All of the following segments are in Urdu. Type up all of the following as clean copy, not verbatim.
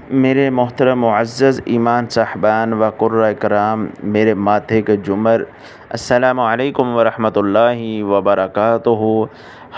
میرے محترم معزز ایمان صاحبان و قرۂ کرام، میرے ماتھے کے جمر، السلام علیکم ورحمۃ اللہ وبرکاتہ۔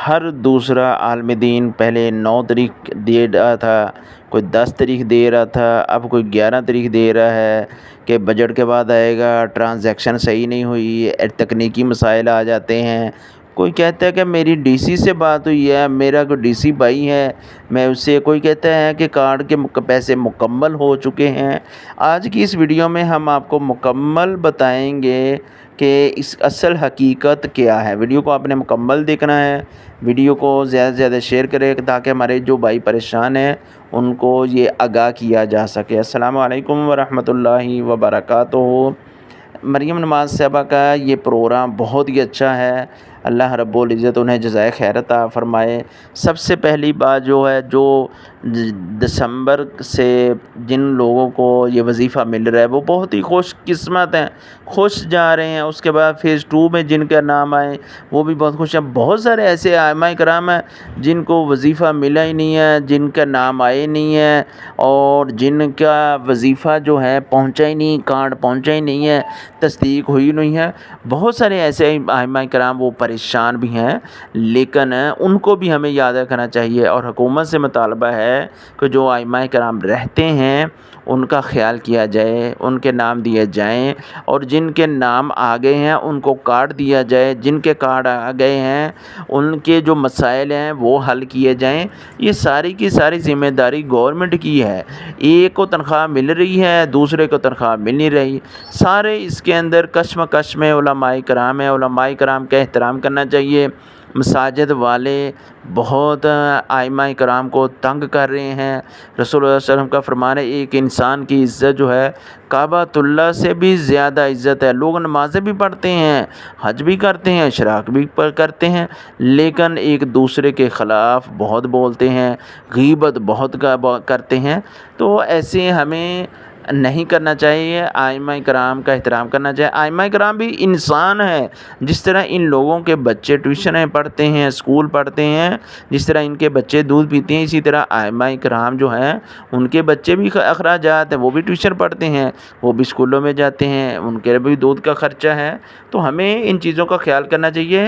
ہر دوسرا عالم دین پہلے 9 تاریخ دے رہا تھا، کوئی 10 تاریخ دے رہا تھا، اب کوئی 11 تاریخ دے رہا ہے کہ بجٹ کے بعد آئے گا، ٹرانزیکشن صحیح نہیں ہوئی، تکنیکی مسائل آ جاتے ہیں۔ کوئی کہتا ہے کہ میری ڈی سی سے بات ہوئی ہے، میرا کوئی ڈی سی بھائی ہے، میں اس سے، کوئی کہتا ہے کہ کارڈ کے پیسے مکمل ہو چکے ہیں۔ آج کی اس ویڈیو میں ہم آپ کو مکمل بتائیں گے کہ اس اصل حقیقت کیا ہے۔ ویڈیو کو آپ نے مکمل دیکھنا ہے، ویڈیو کو زیادہ سے زیادہ شیئر کریں تاکہ ہمارے جو بھائی پریشان ہیں ان کو یہ آگاہ کیا جا سکے۔ السلام علیکم ورحمۃ اللہ وبرکاتہ۔ مریم نواز صاحبہ کا یہ پروگرام بہت ہی اچھا ہے، اللہ رب العزت انہیں جزائے خیر عطا فرمائے۔ سب سے پہلی بات جو ہے، جو دسمبر سے جن لوگوں کو یہ وظیفہ مل رہا ہے وہ بہت ہی خوش قسمت ہیں، خوش جا رہے ہیں۔ اس کے بعد فیز 2 میں جن کا نام آئے وہ بھی بہت خوش ہیں۔ بہت سارے ایسے ائمہ کرام ہیں جن کو وظیفہ ملا ہی نہیں ہے، جن کا نام آئے نہیں ہے، اور جن کا وظیفہ جو ہے پہنچا ہی نہیں، کارڈ پہنچا ہی نہیں ہے، تصدیق ہوئی نہیں ہے۔ بہت سارے ایسے ائمہ کرام وہ پریشان بھی ہیں، لیکن ان کو بھی ہمیں یاد رکھنا چاہیے، اور حکومت سے مطالبہ ہے کہ جو ائمہ کرام رہتے ہیں ان کا خیال کیا جائے، ان کے نام دیے جائیں، اور جن کے نام آ گئے ہیں ان کو کارڈ دیا جائے، جن کے کارڈ آ گئے ہیں ان کے جو مسائل ہیں وہ حل کیے جائیں۔ یہ ساری کی ساری ذمہ داری گورنمنٹ کی ہے۔ ایک کو تنخواہ مل رہی ہے، دوسرے کو تنخواہ مل نہیں رہی، سارے اس کے اندر کشمکش میں علماء کرام ہیں۔ علماء کرام کا احترام کرنا چاہیے۔ مساجد والے بہت ائمہ کرام کو تنگ کر رہے ہیں۔ رسول اللہ صلی اللہ علیہ وسلم کا فرمان ہے، ایک انسان کی عزت جو ہے کعبۃ اللہ سے بھی زیادہ عزت ہے۔ لوگ نمازیں بھی پڑھتے ہیں، حج بھی کرتے ہیں، اشراق بھی کرتے ہیں، لیکن ایک دوسرے کے خلاف بہت بولتے ہیں، غیبت بہت کرتے ہیں۔ تو ایسے ہمیں نہیں کرنا چاہیے، ائمہ کرام کا احترام کرنا چاہیے۔ ائمہ کرام بھی انسان ہیں، جس طرح ان لوگوں کے بچے ٹیوشنیں پڑھتے ہیں، اسکول پڑھتے ہیں، جس طرح ان کے بچے دودھ پیتے ہیں، اسی طرح ائمہ کرام جو ہیں ان کے بچے بھی اخراجات ہیں، وہ بھی ٹیوشن پڑھتے ہیں، وہ بھی اسکولوں میں جاتے ہیں، ان کے بھی دودھ کا خرچہ ہے۔ تو ہمیں ان چیزوں کا خیال کرنا چاہیے۔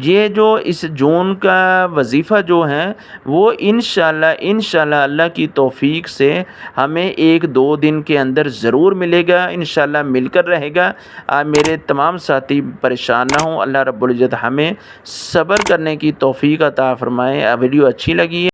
یہ جو اس جون کا وظیفہ جو ہے وہ انشاءاللہ اللہ کی توفیق سے ہمیں 1-2 دن کے اندر ضرور ملے گا، انشاءاللہ مل کر رہے گا۔ میرے تمام ساتھی پریشان نہ ہوں، اللہ رب العزت ہمیں صبر کرنے کی توفیق عطا فرمائے۔ ویڈیو اچھی لگی ہے